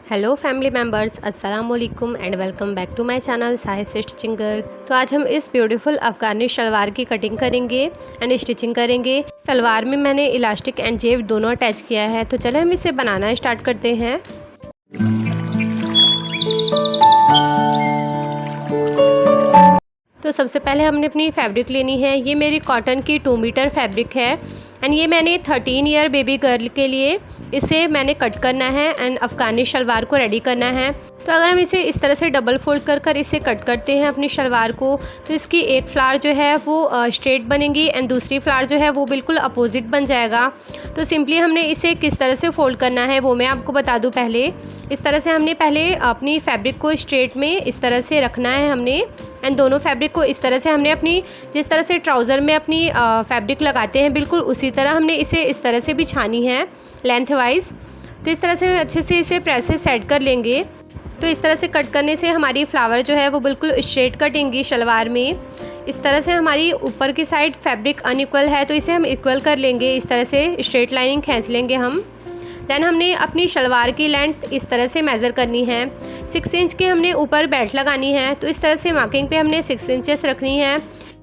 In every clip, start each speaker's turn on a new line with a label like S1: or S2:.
S1: Hello family members, अस्सलाम वालेकुम and welcome back to my channel Sahid stitching girl. तो आज हम इस ब्यूटीफुल अफगानी शलवार की कटिंग करेंगे एंड स्टिचिंग करेंगे। सलवार में मैंने इलास्टिक एंड जेब दोनों अटैच किया है। तो चले हम इसे बनाना स्टार्ट करते हैं। तो सबसे पहले हमने अपनी फैब्रिक लेनी है। ये मेरी कॉटन की 2 मीटर फैब्रिक है एंड ये मैंने 13 ईयर बेबी गर्ल के लिए इसे मैंने कट करना है एंड अफ़गानी शलवार को रेडी करना है। तो अगर हम इसे इस तरह से डबल फोल्ड कर इसे कट करते हैं अपनी शलवार को, तो इसकी एक फ्लावर जो है वो स्ट्रेट बनेगी एंड दूसरी फ्लावर जो है वो बिल्कुल अपोजिट बन जाएगा। तो सिंपली हमने इसे किस तरह से फोल्ड करना है वो मैं आपको बता दूं। पहले इस तरह से हमने पहले अपनी फैब्रिक को स्ट्रेट में इस तरह से रखना है हमने एंड दोनों फैब्रिक को इस तरह से हमने अपनी जिस तरह से ट्राउज़र में अपनी फैब्रिक लगाते हैं बिल्कुल उसी तरह हमने इसे इस तरह से बिछानी है लेंथ वाइज। तो इस तरह से अच्छे से इसे प्रेस से सेट कर लेंगे। तो इस तरह से कट करने से हमारी फ्लावर जो है वो बिल्कुल स्ट्रेट कटेंगी शलवार में। इस तरह से हमारी ऊपर की साइड फैब्रिक अनइक्वल है तो इसे हम इक्वल कर लेंगे। इस तरह से स्ट्रेट लाइनिंग खींच लेंगे हम। देन हमने अपनी शलवार की लेंथ इस तरह से मेज़र करनी है। 6 इंच के हमने ऊपर बेल्ट लगानी है। तो इस तरह से मार्किंग पे हमने 6 इंचेस रखनी है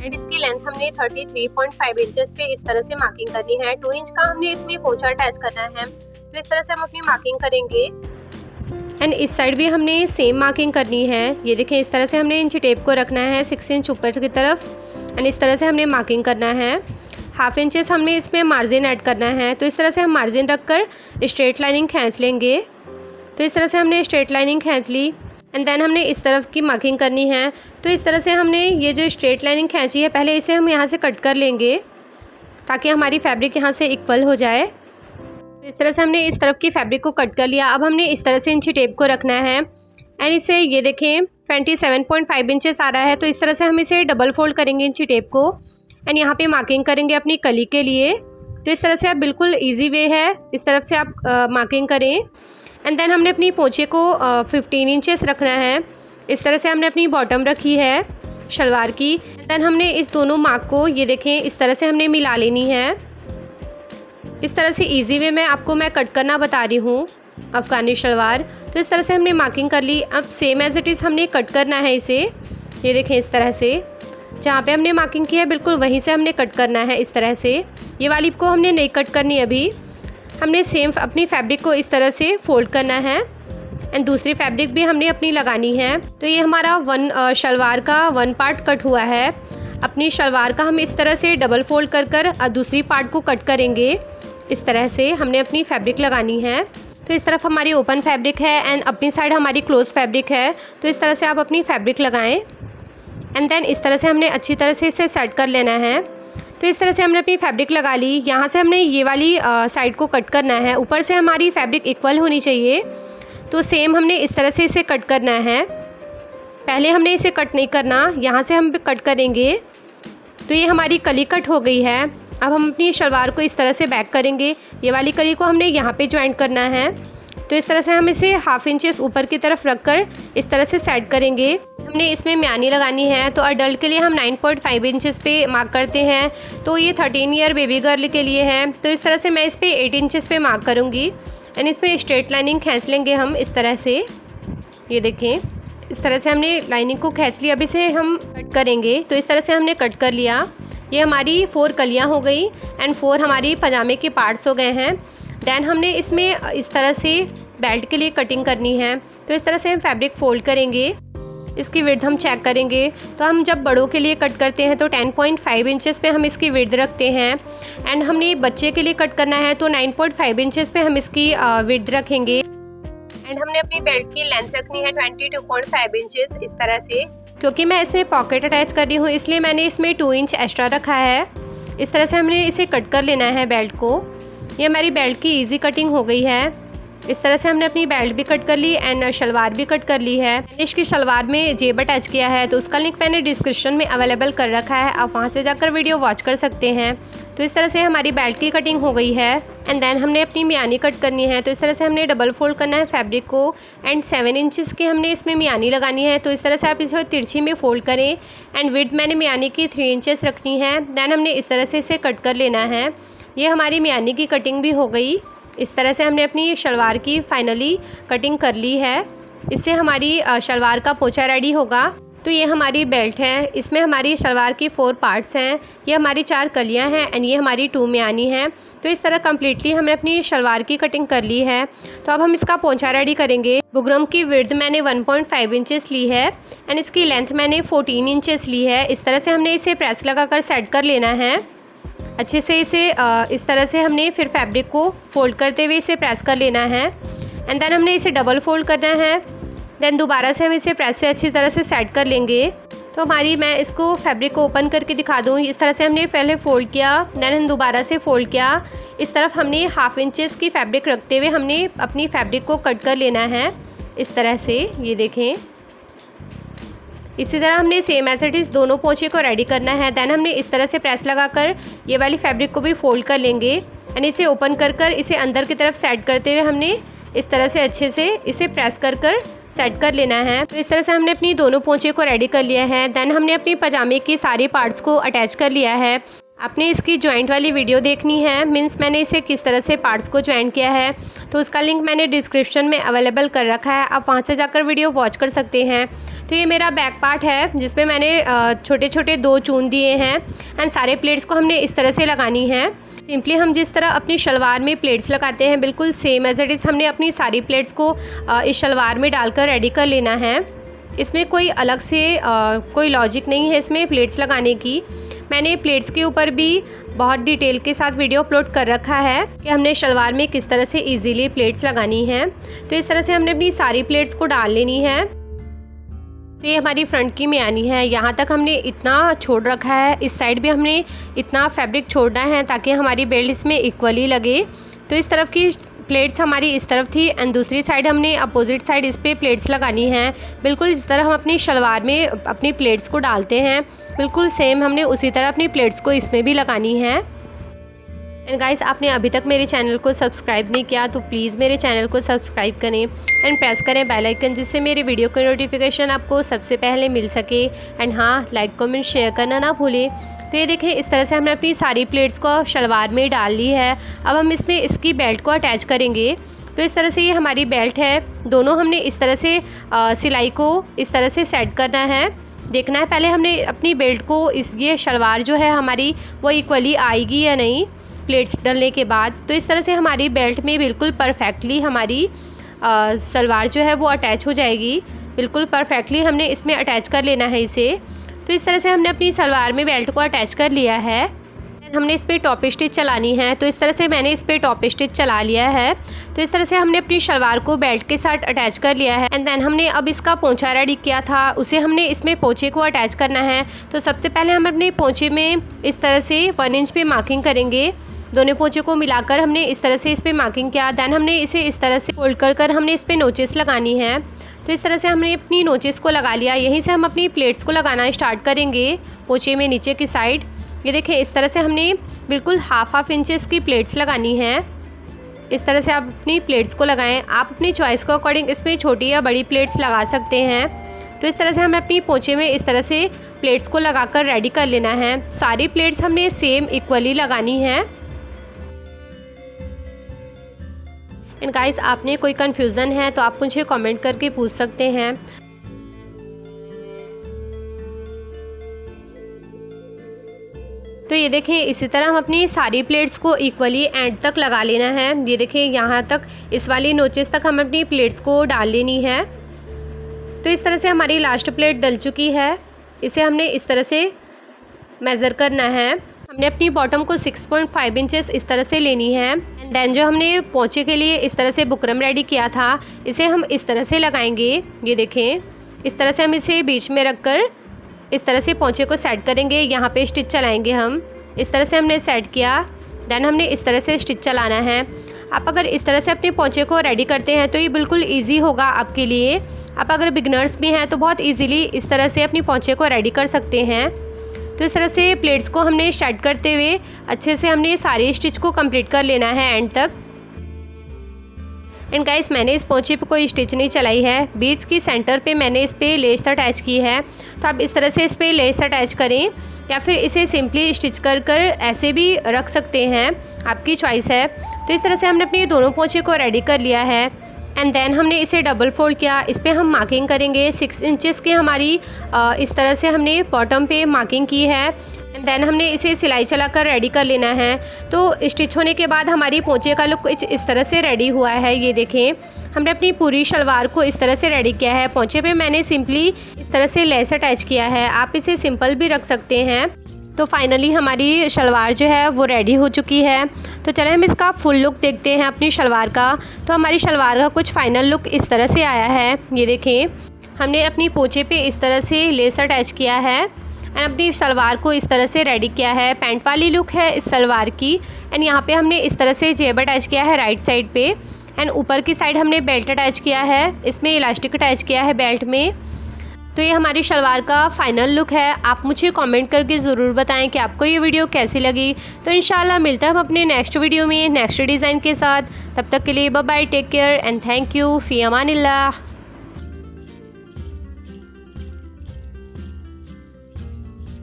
S1: एंड इसकी लेंथ हमने 33.5 इंचेस पे इस तरह से मार्किंग करनी है। 2 इंच का हमने इसमें पोंचा अटैच करना है। तो इस तरह से हम अपनी मार्किंग करेंगे एंड इस साइड भी हमने सेम मार्किंग करनी है। ये देखें, इस तरह से हमने इंच टेप को रखना है 6 इंच ऊपर की तरफ एंड इस तरह से हमने मार्किंग करना है। 1/2 इंचेस हमने इसमें मार्जिन ऐड करना है। तो इस तरह से हम मार्जिन रखकर स्ट्रेट लाइनिंग खींच लेंगे। तो इस तरह से हमने स्ट्रेट लाइनिंग खींच ली एंड देन हमने इस तरफ की मार्किंग करनी है। तो इस तरह से हमने ये जो स्ट्रेट लाइनिंग खींची है पहले इसे हम यहाँ से कट कर लेंगे ताकि हमारी फैब्रिक यहाँ से इक्वल हो जाए। तो इस तरह से हमने इस तरफ की फैब्रिक को कट कर लिया। अब हमने इस तरह से इंची टेप को रखना है एंड इसे ये देखें 27.5 इंचेस आ रहा है। तो इस तरह से हम इसे डबल फोल्ड करेंगे इंची टेप को एंड यहाँ पे मार्किंग करेंगे अपनी कली के लिए। तो इस तरह से आप बिल्कुल इजी वे है, इस तरफ से आप मार्किंग करें एंड देन हमने अपनी पोंचे को 15 इंचेस रखना है। इस तरह से हमने अपनी बॉटम रखी है शलवार की। देन हमने इस दोनों मार्क को ये देखें इस तरह से हमने मिला लेनी है। इस तरह से इजी वे में आपको मैं कट करना बता रही हूँ अफ़गानी शलवार। तो इस तरह से हमने मार्किंग कर ली। अब सेम एज इट इज़ हमने कट करना है इसे। ये देखें इस तरह से जहाँ पे हमने मार्किंग की है बिल्कुल वहीं से हमने कट करना है इस तरह से। ये वाली को हमने नहीं कट करनी अभी। हमने सेम अपनी फैब्रिक को इस तरह से फोल्ड करना है एंड दूसरी फैब्रिक भी हमने अपनी लगानी है। तो ये हमारा शलवार का 1 पार्ट कट हुआ है। अपनी शलवार का हम इस तरह से डबल फोल्ड कर दूसरी पार्ट को कट करेंगे। इस तरह से हमने अपनी फैब्रिक लगानी है। तो इस तरफ हमारी ओपन फैब्रिक है एंड अपनी साइड हमारी क्लोज फैब्रिक है। तो इस तरह से आप अपनी फैब्रिक लगाएं एंड देन इस तरह से हमने अच्छी तरह से इसे सेट कर लेना है। तो इस तरह से हमने अपनी फैब्रिक लगा ली। यहाँ से हमने ये वाली साइड को कट करना है। ऊपर से हमारी फैब्रिक इक्वल होनी चाहिए। तो सेम हमने इस तरह से इसे कट करना है। पहले हमने इसे कट नहीं करना, यहाँ से हम कट करेंगे। तो ये हमारी कली कट हो गई है। अब हम अपनी शलवार को इस तरह से बैक करेंगे। ये वाली कली को हमने यहाँ पे ज्वाइंट करना है। तो इस तरह से हम इसे 1/2 इंचेस ऊपर की तरफ रखकर इस तरह से सेट करेंगे। हमने इसमें म्यानी लगानी है। तो अडल्ट के लिए हम 9.5 इंचेस पे मार्क करते हैं। तो ये 13 ईयर बेबी गर्ल के लिए है। तो इस तरह से मैं इस पर 8 इंचेस पे मार्क करूँगी एंड इस पर स्ट्रेट लाइनिंग खींच लेंगे हम इस तरह से। ये देखें इस तरह से हमने लाइनिंग को खींच लिया। अब इसे हम कट करेंगे। तो इस तरह से हमने कट कर लिया। ये हमारी 4 कलियाँ हो गई एंड 4 हमारी पजामे के पार्ट्स हो गए हैं। देन हमने इसमें इस तरह से बेल्ट के लिए कटिंग करनी है। तो इस तरह से हम फैब्रिक फोल्ड करेंगे। इसकी विड्थ हम चेक करेंगे। तो हम जब बड़ों के लिए कट करते हैं तो 10.5 इंचेस पे हम इसकी विड्थ रखते हैं एंड हमने बच्चे के लिए कट करना है तो 9.5 इंचेस पे हम इसकी विड्थ रखेंगे एंड हमने अपनी बेल्ट की लेंथ रखनी है 22.5 इंचेस इस तरह से। क्योंकि मैं इसमें पॉकेट अटैच कर रही हूँ इसलिए मैंने इसमें 2 इंच एक्स्ट्रा रखा है। इस तरह से हमने इसे कट कर लेना है बेल्ट को। ये हमारी बेल्ट की इजी कटिंग हो गई है। इस तरह से हमने अपनी बेल्ट भी कट कर ली एंड शलवार भी कट कर ली है। इसकी शलवार में जेब अटैच किया है तो उसका लिंक मैंने डिस्क्रिप्शन में अवेलेबल कर रखा है, आप वहां से जाकर वीडियो वॉच कर सकते हैं। तो इस तरह से हमारी बेल्ट की कटिंग हो गई है एंड देन हमने अपनी मियानी कट करनी है। तो इस तरह से हमने डबल फोल्ड करना है फैब्रिक को एंड 7 इंचेस की हमने इसमें मियानी लगानी है। तो इस तरह से आप इसे तिरछी में फोल्ड करें एंड विड्थ मैंने मियानी की 3 इंचेस रखनी है। देन हमने इस तरह से इसे कट कर लेना है। ये हमारी मियानी की कटिंग भी हो गई। इस तरह से हमने अपनी शलवार की फाइनली कटिंग कर ली है। इससे हमारी शलवार का पोंचा रेडी होगा। तो ये हमारी बेल्ट है, इसमें हमारी शलवार की 4 पार्ट्स हैं, ये हमारी 4 कलियां हैं एंड ये हमारी 2 म्यानी हैं। तो इस तरह कम्प्लीटली हमने अपनी शलवार की कटिंग कर ली है। तो अब हम इसका पोंचा रेडी करेंगे। बुकरम की विड्थ मैंने 1.5 इंचेस ली है एंड इसकी लेंथ मैंने 14 इंचेस ली है। इस तरह से हमने इसे प्रेस लगाकर सेट कर लेना है अच्छे से। इसे इस तरह से हमने फिर फैब्रिक को फोल्ड करते हुए इसे प्रेस कर लेना है एंड देन हमने इसे डबल फोल्ड करना है। देन दोबारा से हम इसे प्रेस से अच्छी तरह से सेट कर लेंगे। तो मैं इसको फैब्रिक को ओपन करके दिखा दूँ। इस तरह से हमने पहले फ़ोल्ड किया, देन हम दोबारा से फ़ोल्ड किया। इस तरफ हमने 1/2 इंचेस की फैब्रिक रखते हुए हमने अपनी फैब्रिक को कट कर लेना है इस तरह से। ये देखें, इसी तरह हमने सेम एज इट इज़ दोनों पोंचे को रेडी करना है। देन हमने इस तरह से प्रेस लगाकर ये वाली फैब्रिक को भी फोल्ड कर लेंगे एंड इसे ओपन कर इसे अंदर की तरफ सेट करते हुए हमने इस तरह से अच्छे से इसे प्रेस कर सेट कर लेना है। तो इस तरह से हमने अपनी दोनों पोंचे को रेडी कर लिया है। देन हमने अपनी पजामे की सारी पार्ट्स को अटैच कर लिया है। आपने इसकी जॉइंट वाली वीडियो देखनी है, मीन्स मैंने इसे किस तरह से पार्ट्स को जॉइंट किया है, तो उसका लिंक मैंने डिस्क्रिप्शन में अवेलेबल कर रखा है, आप वहाँ से जाकर वीडियो वॉच कर सकते हैं। तो ये मेरा बैक पार्ट है जिसमें मैंने छोटे छोटे 2 चून दिए हैं एंड सारे प्लेट्स को हमने इस तरह से लगानी है। सिंपली हम जिस तरह अपनी शलवार में प्लेट्स लगाते हैं बिल्कुल सेम एज इट इज़ हमने अपनी सारी प्लेट्स को इस शलवार में डालकर रेडी कर लेना है। इसमें कोई अलग से कोई लॉजिक नहीं है इसमें प्लेट्स लगाने की। मैंने प्लेट्स के ऊपर भी बहुत डिटेल के साथ वीडियो अपलोड कर रखा है कि हमने शलवार में किस तरह से इजीली प्लेट्स लगानी है। तो इस तरह से हमने अपनी सारी प्लेट्स को डाल लेनी है। तो ये हमारी फ्रंट की म्यानी है, यहाँ तक हमने इतना छोड़ रखा है, इस साइड भी हमने इतना फैब्रिक छोड़ना है ताकि हमारी बेल्ट इसमें इक्वली लगे। तो इस तरफ की प्लेट्स हमारी इस तरफ थी एंड दूसरी साइड हमने अपोजिट साइड इस पर प्लेट्स लगानी है। बिल्कुल जिस तरह हम अपनी शलवार में अपनी प्लेट्स को डालते हैं बिल्कुल सेम हमने उसी तरह अपनी प्लेट्स को इसमें भी लगानी है। एंड गाइस, आपने अभी तक मेरे चैनल को सब्सक्राइब नहीं किया तो प्लीज़ मेरे चैनल को सब्सक्राइब करें एंड प्रेस करें बेल आइकन, जिससे मेरे वीडियो की नोटिफिकेशन आपको सबसे पहले मिल सके। एंड हाँ, लाइक कमेंट शेयर करना ना भूलें। तो ये देखें, इस तरह से हमने अपनी सारी प्लेट्स को शलवार में डाल ली है। अब हम इसमें इसकी बेल्ट को अटैच करेंगे। तो इस तरह से ये हमारी बेल्ट है, दोनों हमने इस तरह से सिलाई को इस तरह से सेट करना है। देखना है पहले हमने अपनी बेल्ट को ये शलवार जो है हमारी वो इक्वली आएगी या नहीं प्लेट्स डलने के बाद। तो इस तरह से हमारी बेल्ट में बिल्कुल परफेक्टली हमारी सलवार जो है वो अटैच हो जाएगी। बिल्कुल परफेक्टली हमने इसमें अटैच कर लेना है इसे। तो इस तरह से हमने अपनी सलवार में बेल्ट को अटैच कर लिया है। हमने इस पर टॉप स्टिच चलानी है। तो इस तरह से मैंने इस पर टॉप स्टिच चला लिया है। तो इस तरह से हमने अपनी शलवार को बेल्ट के साथ अटैच कर लिया है। एंड देन हमने अब इसका पोंचा रेडी किया था, उसे हमने इसमें पोंचे को अटैच करना है। तो सबसे पहले हम अपने पोंचे में इस तरह से 1 इंच पे मार्किंग करेंगे। दोनों पोंचे को मिलाकर हमने इस तरह से इस पर मार्किंग किया। देन हमने इसे इस तरह से फोल्ड कर हमने इस पर नोचेस लगानी है। तो इस तरह से हमने अपनी नोचेस को लगा लिया। यहीं से हम अपनी प्लेट्स को लगाना स्टार्ट करेंगे पोंचे में नीचे की साइड। ये देखें, इस तरह से हमने बिल्कुल 1/2 इंचेस की प्लेट्स लगानी है। इस तरह से आप अपनी प्लेट्स को लगाएं। आप अपनी चॉइस के अकॉर्डिंग इसमें छोटी या बड़ी प्लेट्स लगा सकते हैं। तो इस तरह से हमें अपनी पोंचे में इस तरह से प्लेट्स को लगाकर रेडी कर लेना है। सारी प्लेट्स हमने सेम इक्वली लगानी है। एंड गाइस, आपने कोई कन्फ्यूज़न है तो आप मुझे कमेंट करके पूछ सकते हैं। तो ये देखें, इसी तरह हम अपनी सारी प्लेट्स को इक्वली एंड तक लगा लेना है। ये देखें, यहाँ तक इस वाली नोचेस तक हम अपनी प्लेट्स को डाल लेनी है। तो इस तरह से हमारी लास्ट प्लेट डल चुकी है। इसे हमने इस तरह से मेज़र करना है। हमने अपनी बॉटम को 6.5 इंचेस इस तरह से लेनी है। एंड देन जो हमने पोंचे के लिए इस तरह से बुकरम रेडी किया था, इसे हम इस तरह से लगाएंगे। ये देखें, इस तरह से हम इसे बीच में रखकर इस तरह से पोंचे को सेट करेंगे। यहाँ पे स्टिच चलाएंगे हम। इस तरह से हमने सेट किया। देन हमने इस तरह से स्टिच चलाना है। आप अगर इस तरह से अपने पोंचे को रेडी करते हैं तो ये बिल्कुल ईजी होगा आपके लिए। आप अगर बिगनर्स भी हैं तो बहुत ईजीली इस तरह से अपनी पोंचे को रेडी कर सकते हैं। तो इस तरह से प्लेट्स को हमने स्टार्ट करते हुए अच्छे से हमने सारी स्टिच को कंप्लीट कर लेना है एंड तक। एंड गाइस मैंने इस पोंचे पे कोई स्टिच नहीं चलाई है, बीड्स की सेंटर पे मैंने इस पे लेस अटैच की है। तो आप इस तरह से इस पे लेस अटैच करें या फिर इसे सिंपली स्टिच कर कर ऐसे भी रख सकते हैं, आपकी चॉइस है। तो इस तरह से हमने अपने दोनों पोंचे को रेडी कर लिया है एंड देन हमने इसे डबल फोल्ड किया। इस पर हम मार्किंग करेंगे 6 इंचेस की हमारी इस तरह से हमने बॉटम पे मार्किंग की है एंड देन हमने इसे सिलाई चलाकर रेडी कर लेना है। तो स्टिच होने के बाद हमारी पोंचे का लुक इस तरह से रेडी हुआ है। ये देखें, हमने अपनी पूरी शलवार को इस तरह से रेडी किया है। पोंचे पे मैंने सिंपली इस तरह से लेस अटैच किया है, आप इसे सिंपल भी रख सकते हैं। तो फाइनली हमारी शलवार जो है वो रेडी हो चुकी है। तो चलें हम इसका फुल लुक देखते हैं अपनी शलवार का। तो हमारी शलवार का कुछ फाइनल लुक इस तरह से आया है। ये देखें, हमने अपनी पोंचे पे इस तरह से लेस अटैच किया है एंड अपनी सलवार को इस तरह से रेडी किया है। पैंट वाली लुक है इस सलवार की एंड यहाँ पे हमने इस तरह से जेब अटैच किया है राइट साइड पे एंड ऊपर की साइड हमने बेल्ट अटैच किया है, इसमें इलास्टिक अटैच किया है बेल्ट में। तो ये हमारी शलवार का फाइनल लुक है। आप मुझे कमेंट करके ज़रूर बताएं कि आपको ये वीडियो कैसी लगी। तो इंशाल्लाह मिलते हैं हम अपने नेक्स्ट वीडियो में नेक्स्ट डिज़ाइन के साथ। तब तक के लिए bye bye, take care and thank you, फ़ी अमानिल्लाह।